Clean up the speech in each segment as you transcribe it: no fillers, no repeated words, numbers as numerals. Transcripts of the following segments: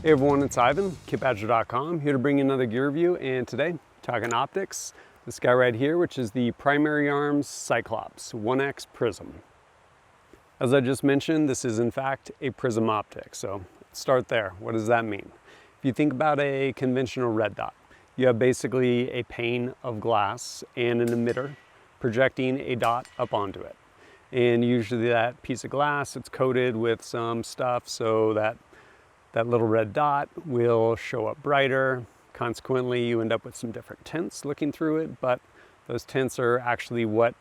Hey everyone, it's Ivan, kitbadger.com, here to bring you another gear review, and today, talking optics, this guy right here, which is the Primary Arms Cyclops 1X Prism. As I just mentioned, this is in fact a Prism Optic, so let's start there. What does that mean? If you think about a conventional red dot, you have basically a pane of glass and an emitter projecting a dot up onto it. And usually that piece of glass, it's coated with some stuff so that little red dot will show up brighter. Consequently, you end up with some different tints looking through it, but those tints are actually what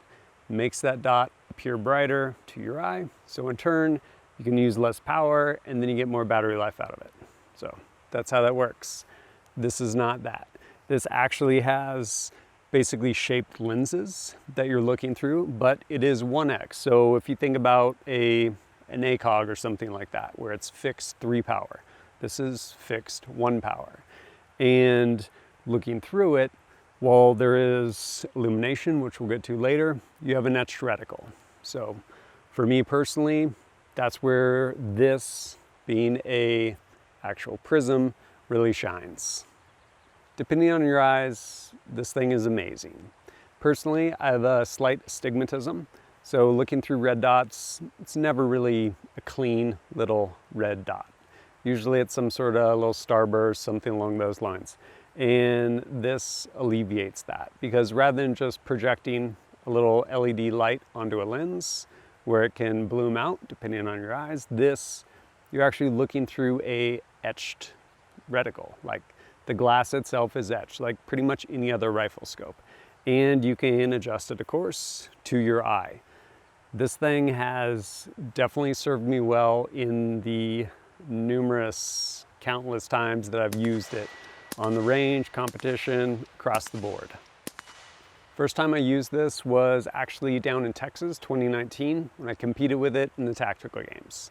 makes that dot appear brighter to your eye. So in turn, you can use less power and then you get more battery life out of it. So that's how that works. This is not that. This actually has basically shaped lenses that you're looking through, but it is 1X. So if you think about an ACOG or something like that, where it's fixed 3 power. This is fixed 1 power. And looking through it, while there is illumination, which we'll get to later, you have an etched reticle. So for me personally, that's where this, being a actual prism, really shines. Depending on your eyes, this thing is amazing. Personally, I have a slight astigmatism. So looking through red dots, it's never really a clean little red dot. Usually it's some sort of little starburst, something along those lines. And this alleviates that, because rather than just projecting a little LED light onto a lens where it can bloom out depending on your eyes, this, you're actually looking through a etched reticle. Like the glass itself is etched, like pretty much any other rifle scope. And you can adjust it, of course, to your eye. This thing has definitely served me well in the countless times that I've used it on the range, competition, across the board. First time I used this was actually down in Texas, 2019, when I competed with it in the tactical games.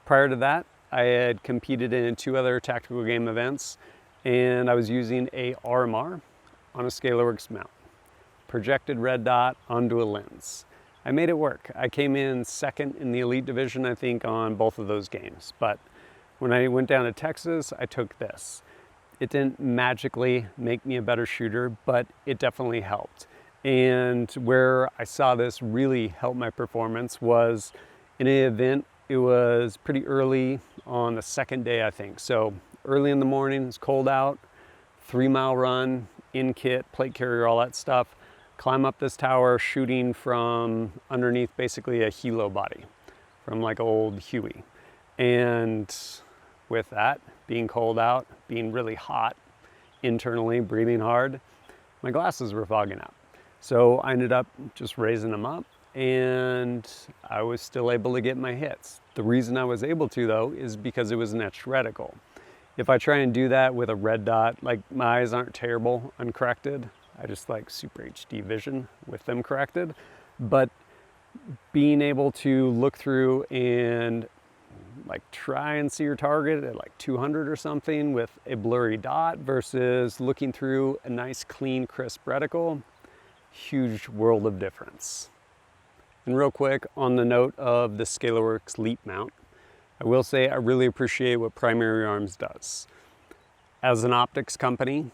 Prior to that, I had competed in 2 other tactical game events, and I was using a RMR on a ScalarWorks mount. Projected red dot onto a lens. I made it work. I came in second in the elite division, I think, on both of those games. But when I went down to Texas, I took this. It didn't magically make me a better shooter, but it definitely helped. And where I saw this really help my performance was in an event. It was pretty early on the second day, I think. So early in the morning, it's cold out, 3-mile run, in kit, plate carrier, all that stuff. Climb up this tower, shooting from underneath basically a helo body from like old Huey. And with that, being cold out, being really hot internally, breathing hard, my glasses were fogging up. So I ended up just raising them up and I was still able to get my hits. The reason I was able to, though, is because it was an etched reticle. If I try and do that with a red dot, like my eyes aren't terrible uncorrected. I just like super HD vision with them corrected. But being able to look through and like try and see your target at like 200 or something with a blurry dot versus looking through a nice clean crisp reticle, huge world of difference. And real quick, on the note of the ScalarWorks Leap mount, I will say I really appreciate what Primary Arms does. As an optics company,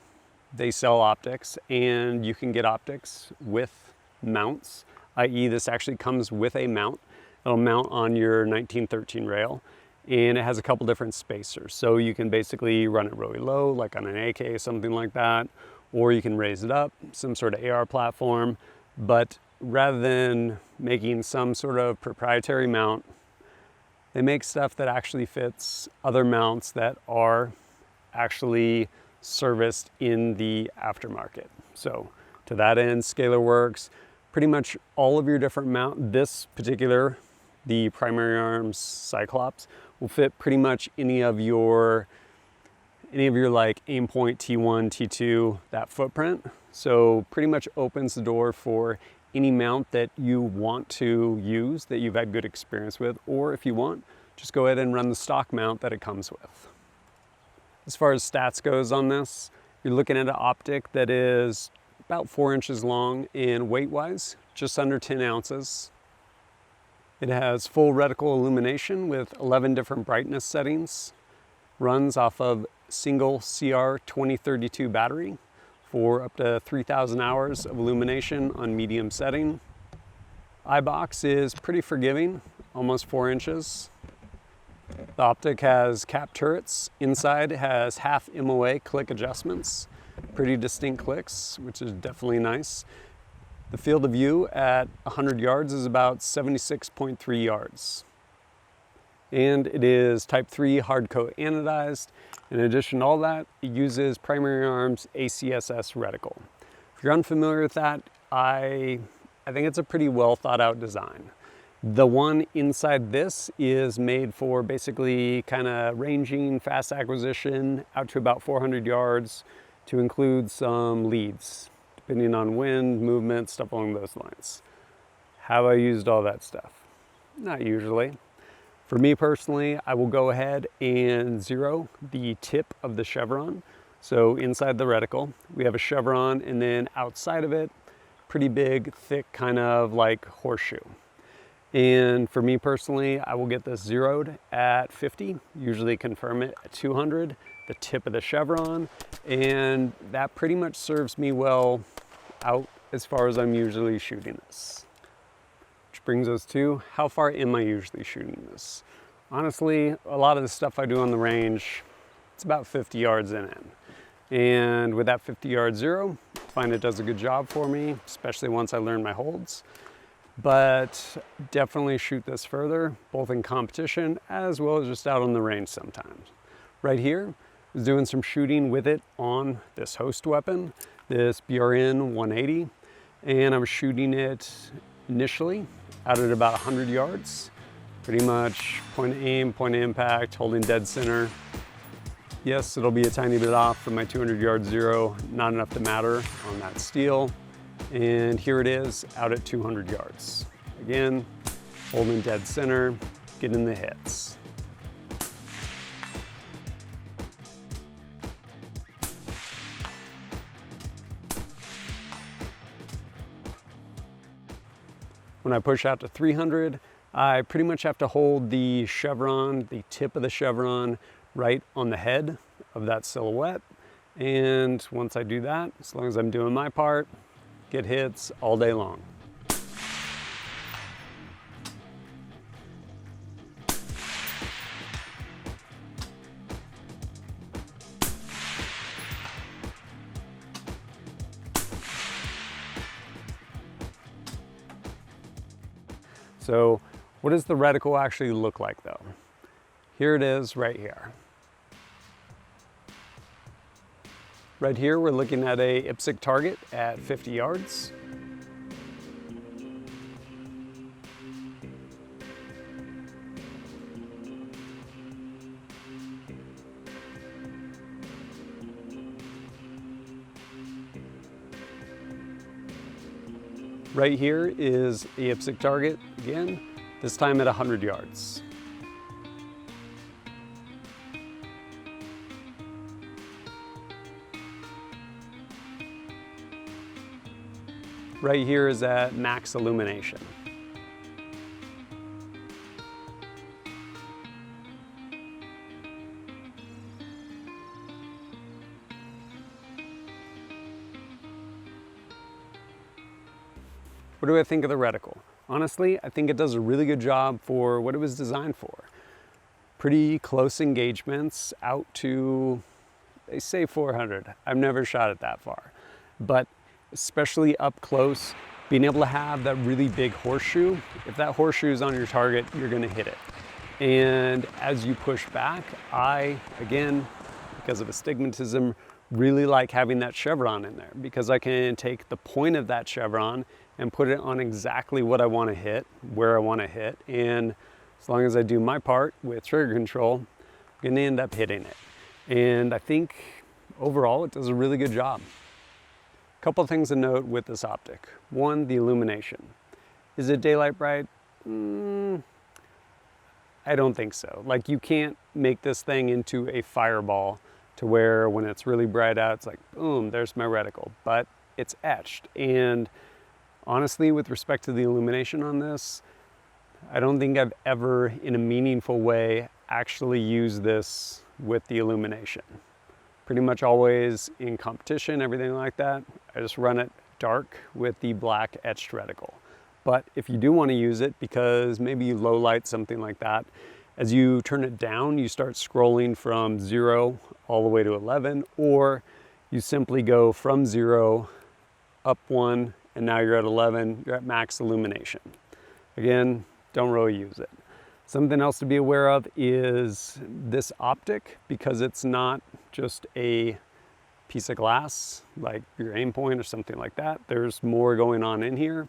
they sell optics, and you can get optics with mounts, i.e. this actually comes with a mount. It'll mount on your 1913 rail, and it has a couple different spacers. So you can basically run it really low, like on an AK, something like that, or you can raise it up, some sort of AR platform. But rather than making some sort of proprietary mount, they make stuff that actually fits other mounts that are actually serviced in the aftermarket. So to that end, ScalarWorks, pretty much all of your different mount, this particular, the Primary Arms Cyclops, will fit pretty much any of your like aim point T1, T2, that footprint. So pretty much opens the door for any mount that you want to use, that you've had good experience with, or if you want, just go ahead and run the stock mount that it comes with. As far as stats goes on this, you're looking at an optic that is about 4 inches long and weight-wise, just under 10 ounces. It has full reticle illumination with 11 different brightness settings. runs off of single CR2032 battery for up to 3,000 hours of illumination on medium setting. Eye box is pretty forgiving, almost 4 inches. The optic has cap turrets. Inside it has half MOA click adjustments, pretty distinct clicks, which is definitely nice. The field of view at 100 yards is about 76.3 yards. And it is type 3 hard coat anodized. In addition to all that, it uses Primary Arms ACSS Reticle. If you're unfamiliar with that, I think it's a pretty well thought out design. The one inside this is made for basically kind of ranging fast acquisition out to about 400 yards to include some leads, depending on wind, movement, stuff along those lines. Have I used all that stuff? Not usually. For me personally, I will go ahead and zero the tip of the chevron. So inside the reticle, we have a chevron, and then outside of it, pretty big, thick, kind of like horseshoe. And for me personally, I will get this zeroed at 50, usually confirm it at 200, the tip of the chevron, and that pretty much serves me well out as far as I'm usually shooting this. Which brings us to, how far am I usually shooting this? Honestly, a lot of the stuff I do on the range, it's about 50 yards in. And with that 50 yard zero, I find it does a good job for me, especially once I learn my holds. But definitely shoot this further, both in competition as well as just out on the range sometimes. Right here, I was doing some shooting with it on this host weapon, this BRN 180, and I was shooting it initially out at about 100 yards, pretty much point of aim, point of impact, holding dead center. Yes, it'll be a tiny bit off from my 200 yard zero, not enough to matter on that steel. And here it is out at 200 yards. Again, holding dead center, getting the hits. When I push out to 300, I pretty much have to hold the chevron, the tip of the chevron, right on the head of that silhouette. And once I do that, as long as I'm doing my part, get hits all day long. So what does the reticle actually look like though? Here it is right here. Right here we're looking at a IPSC target at 50 yards. Right here is a IPSC target again, this time at 100 yards. Right here is at max illumination. What do I think of the reticle? Honestly, I think it does a really good job for what it was designed for. Pretty close engagements out to, they say 400. I've never shot it that far. But especially up close, being able to have that really big horseshoe, if that horseshoe is on your target, you're gonna hit it. And as you push back, I, again, because of astigmatism, really like having that chevron in there because I can take the point of that chevron and put it on exactly what I want to hit, where I want to hit. And as long as I do my part with trigger control, I'm going to end up hitting it. And I think overall it does a really good job. A couple of things to note with this optic. One, the illumination. Is it daylight bright? I don't think so. Like, you can't make this thing into a fireball to where when it's really bright out, it's like, boom, there's my reticle, but it's etched. And honestly, with respect to the illumination on this, I don't think I've ever, in a meaningful way, actually used this with the Illumination. Pretty much always in competition, everything like that, I just run it dark with the black etched reticle. But if you do want to use it because maybe you low light something like that, as you turn it down, you start scrolling from 0 all the way to 11, or you simply go from 0 up 1, and now you're at 11, you're at max illumination. Again, don't really use it. Something else to be aware of is this optic, because it's not just a piece of glass like your aim point or something like that. There's more going on in here.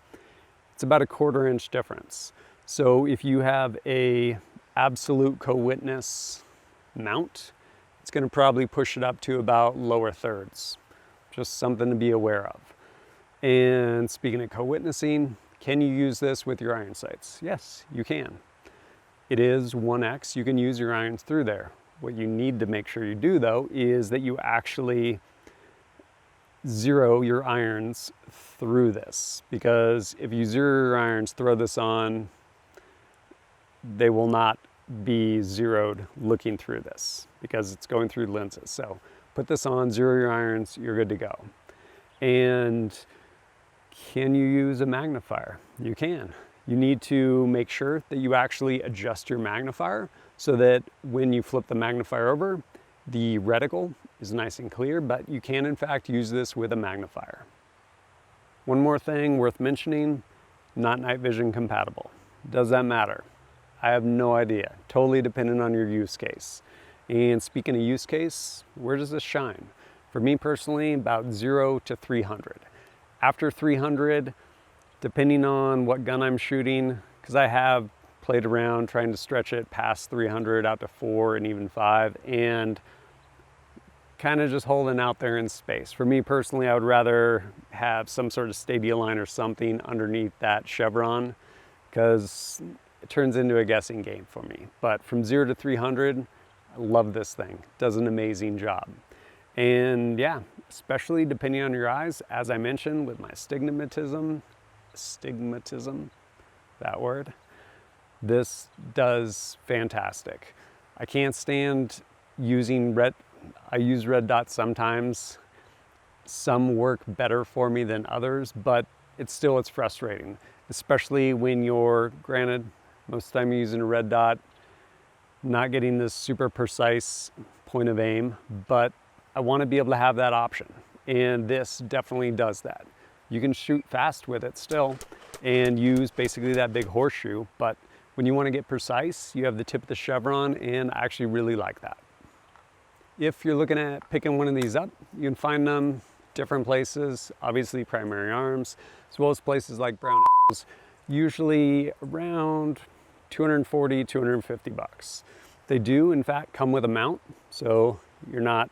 It's about a 1/4 inch difference. So if you have a absolute co-witness mount, it's going to probably push it up to about lower thirds. Just something to be aware of. And speaking of co-witnessing, can you use this with your iron sights? Yes, you can. It is 1x, you can use your irons through there. What you need to make sure you do though is that you actually zero your irons through this, because if you zero your irons, throw this on, they will not be zeroed looking through this because it's going through lenses. So put this on, zero your irons, you're good to go. And can you use a magnifier? You can. You need to make sure that you actually adjust your magnifier so that when you flip the magnifier over, the reticle is nice and clear, but you can in fact use this with a magnifier. One more thing worth mentioning, not night vision compatible. Does that matter? I have no idea. Totally dependent on your use case. And speaking of use case, where does this shine? For me personally, about 0 to 300. After 300, depending on what gun I'm shooting, because I have played around trying to stretch it past 300 out to 4 and even 5, and kind of just holding out there in space. For me personally, I would rather have some sort of stadium line or something underneath that chevron, because it turns into a guessing game for me. But from 0 to 300, I love this thing. It does an amazing job. And yeah, especially depending on your eyes, as I mentioned with my astigmatism, that word, this does fantastic. I can't stand using red. I use red dots sometimes. Some work better for me than others, but it's frustrating, especially when you're, granted, most of the time you're using a red dot, not getting this super precise point of aim, but I want to be able to have that option. And this definitely does that. You can shoot fast with it still and use basically that big horseshoe, but when you want to get precise, you have the tip of the chevron, and I actually really like that. If you're looking at picking one of these up, you can find them different places, obviously Primary Arms, as well as places like Brown, usually around 240, 250 bucks. They do in fact come with a mount, so you're not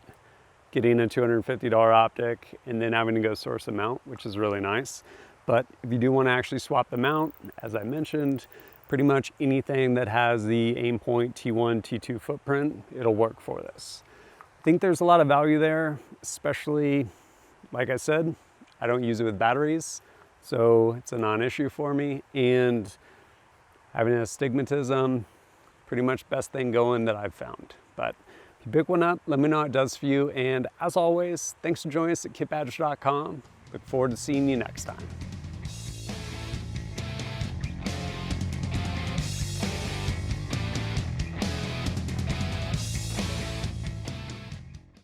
getting a $250 optic and then having to go source a mount, which is really nice. But if you do want to actually swap the mount, as I mentioned, pretty much anything that has the aim point T1, T2 footprint, it'll work for this. I think there's a lot of value there, especially, like I said, I don't use it with batteries, so it's a non-issue for me. And having an astigmatism, pretty much best thing going that I've found. But if you pick one up, let me know how it does for you. And as always, thanks for joining us at kitbadger.com. Look forward to seeing you next time.